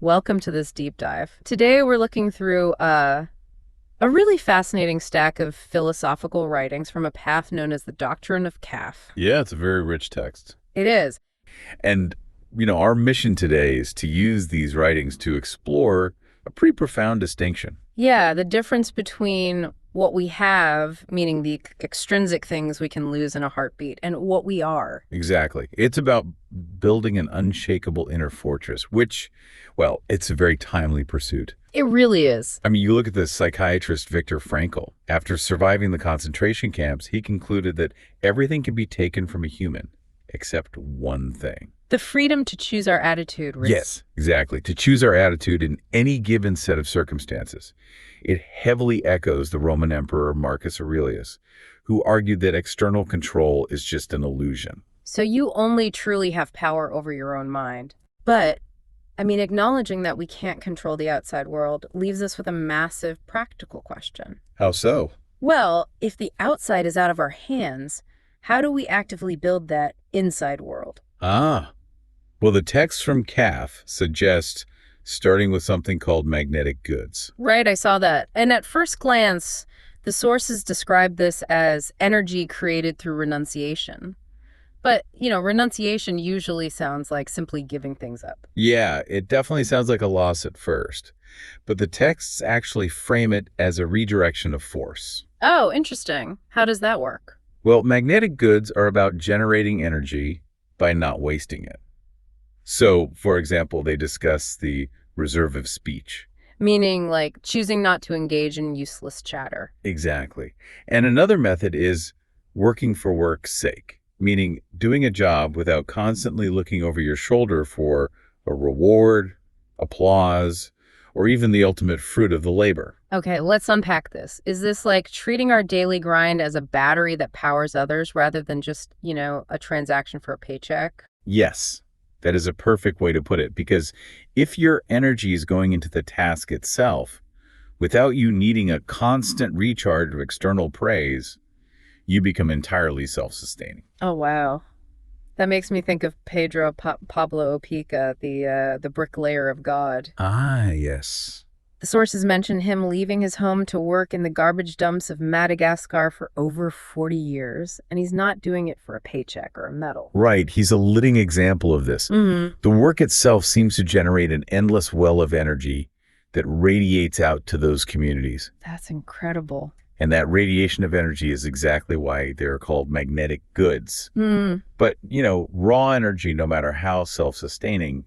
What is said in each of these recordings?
Welcome to this deep dive. Today we're looking through a really fascinating stack of philosophical writings from a path known as the Doctrine of Cafh. Yeah, it's a very rich text. It is. And, our mission today is to use these writings to explore a pretty profound distinction. Yeah, the difference between what we have, meaning the extrinsic things we can lose in a heartbeat, and what we are. Exactly. It's about building an unshakable inner fortress, which, well, it's a very timely pursuit. It really is. I mean, you look at the psychiatrist Viktor Frankl. After surviving the concentration camps, he concluded that everything can be taken from a human except one thing. The freedom to choose our attitude. Yes, exactly. To choose our attitude in any given set of circumstances. It heavily echoes the Roman Emperor Marcus Aurelius, who argued that external control is just an illusion. So you only truly have power over your own mind. But, acknowledging that we can't control the outside world leaves us with a massive practical question. How so? Well, if the outside is out of our hands, how do we actively build that inside world? Well, the text from Cafh suggests starting with something called magnetic goods. Right, I saw that. And at first glance, the sources describe this as energy created through renunciation. But, renunciation usually sounds like simply giving things up. Yeah, it definitely sounds like a loss at first. But the texts actually frame it as a redirection of force. Oh, interesting. How does that work? Well, magnetic goods are about generating energy by not wasting it. So, for example, they discuss the reserve of speech. Meaning, like, choosing not to engage in useless chatter. Exactly. And another method is working for work's sake, meaning doing a job without constantly looking over your shoulder for a reward, applause, or even the ultimate fruit of the labor. Okay, let's unpack this. Is this like treating our daily grind as a battery that powers others rather than just, a transaction for a paycheck? Yes, that is a perfect way to put it, because if your energy is going into the task itself, without you needing a constant recharge of external praise, you become entirely self-sustaining. Oh, wow. That makes me think of Pedro Pablo Opica, the bricklayer of God. Ah, yes. The sources mention him leaving his home to work in the garbage dumps of Madagascar for over 40 years, and he's not doing it for a paycheck or a medal. Right, he's a living example of this. Mm-hmm. The work itself seems to generate an endless well of energy that radiates out to those communities. That's incredible. And that radiation of energy is exactly why they're called magnetic goods. Mm. But, raw energy, no matter how self-sustaining,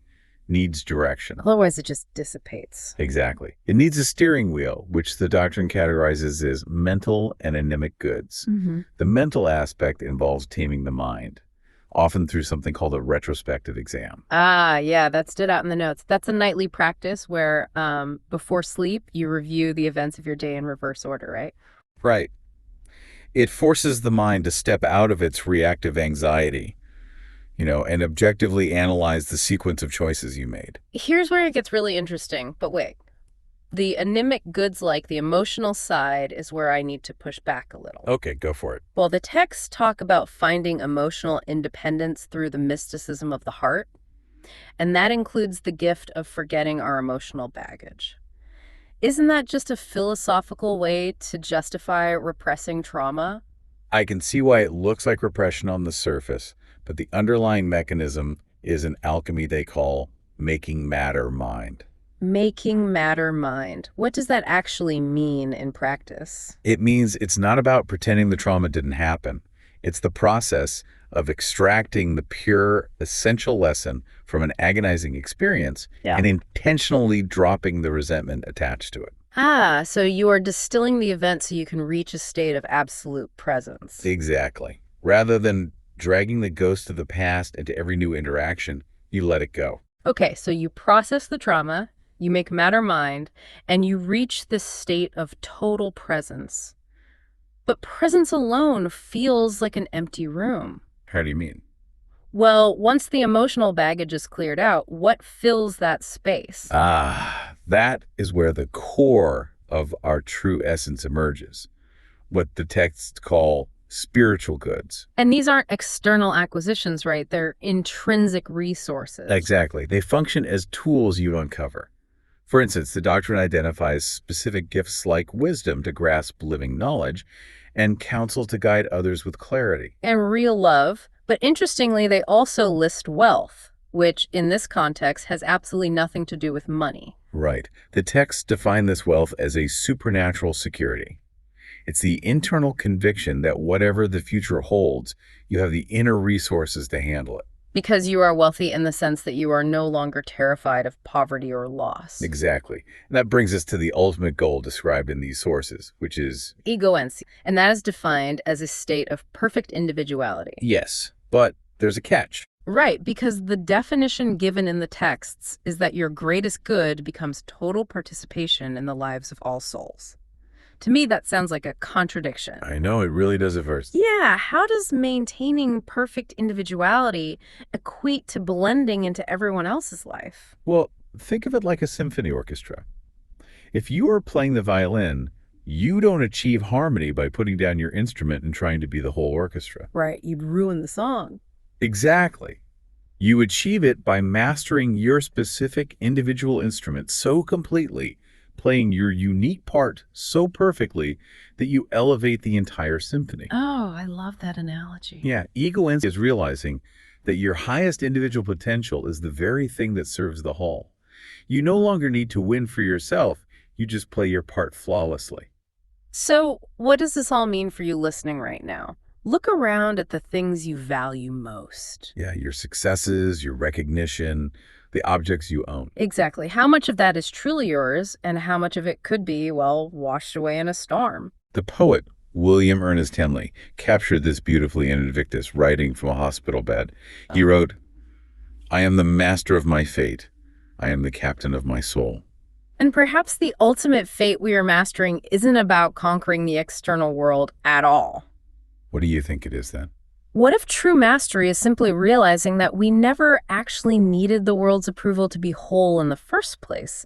needs direction. Otherwise, it just dissipates. Exactly. It needs a steering wheel, which the doctrine categorizes as mental and anemic goods. Mm-hmm. The mental aspect involves taming the mind, often through something called a retrospective exam. Ah, yeah, that stood out in the notes. That's a nightly practice where before sleep, you review the events of your day in reverse order, right? Right. It forces the mind to step out of its reactive anxiety, and objectively analyze the sequence of choices you made. Here's where it gets really interesting, but wait. The anemic goods, like the emotional side, is where I need to push back a little. Okay, go for it. Well, the texts talk about finding emotional independence through the mysticism of the heart, and that includes the gift of forgetting our emotional baggage. Isn't that just a philosophical way to justify repressing trauma? I can see why it looks like repression on the surface, but the underlying mechanism is an alchemy they call making matter mind. Making matter mind. What does that actually mean in practice? It means it's not about pretending the trauma didn't happen. It's the process of extracting the pure, essential lesson from an agonizing experience and intentionally dropping the resentment attached to it. Ah, so you are distilling the event so you can reach a state of absolute presence. Exactly. Rather than dragging the ghost of the past into every new interaction, you let it go. Okay, so you process the trauma, you make matter mind, and you reach this state of total presence. But presence alone feels like an empty room. How do you mean? Well, once the emotional baggage is cleared out, what fills that space? That is where the core of our true essence emerges. What the texts call spiritual goods. And these aren't external acquisitions, right? They're intrinsic resources. Exactly. They function as tools you uncover. For instance, the doctrine identifies specific gifts like wisdom to grasp living knowledge and counsel to guide others with clarity. And real love. But interestingly, they also list wealth, which in this context has absolutely nothing to do with money. Right. The texts define this wealth as a supernatural security. It's the internal conviction that whatever the future holds, you have the inner resources to handle it. Because you are wealthy in the sense that you are no longer terrified of poverty or loss. Exactly. And that brings us to the ultimate goal described in these sources, which is Egoency. And that is defined as a state of perfect individuality. yes, but there's a catch. Right, because the definition given in the texts is that your greatest good becomes total participation in the lives of all souls. To me, that sounds like a contradiction. I know, it really does at first. Yeah, how does maintaining perfect individuality equate to blending into everyone else's life? Well, think of it like a symphony orchestra. If you are playing the violin, you don't achieve harmony by putting down your instrument and trying to be the whole orchestra. Right, you'd ruin the song. Exactly. You achieve it by mastering your specific individual instrument so completely, playing your unique part so perfectly that you elevate the entire symphony. Oh, I love that analogy. Yeah, egoency is realizing that your highest individual potential is the very thing that serves the whole. You no longer need to win for yourself, you just play your part flawlessly. So, what does this all mean for you listening right now? Look around at the things you value most. Yeah, your successes, your recognition, the objects you own. Exactly. How much of that is truly yours, and how much of it could be, well, washed away in a storm? The poet William Ernest Henley captured this beautifully in Invictus, writing from a hospital bed. He wrote, "I am the master of my fate. I am the captain of my soul." And perhaps the ultimate fate we are mastering isn't about conquering the external world at all. What do you think it is then? What if true mastery is simply realizing that we never actually needed the world's approval to be whole in the first place?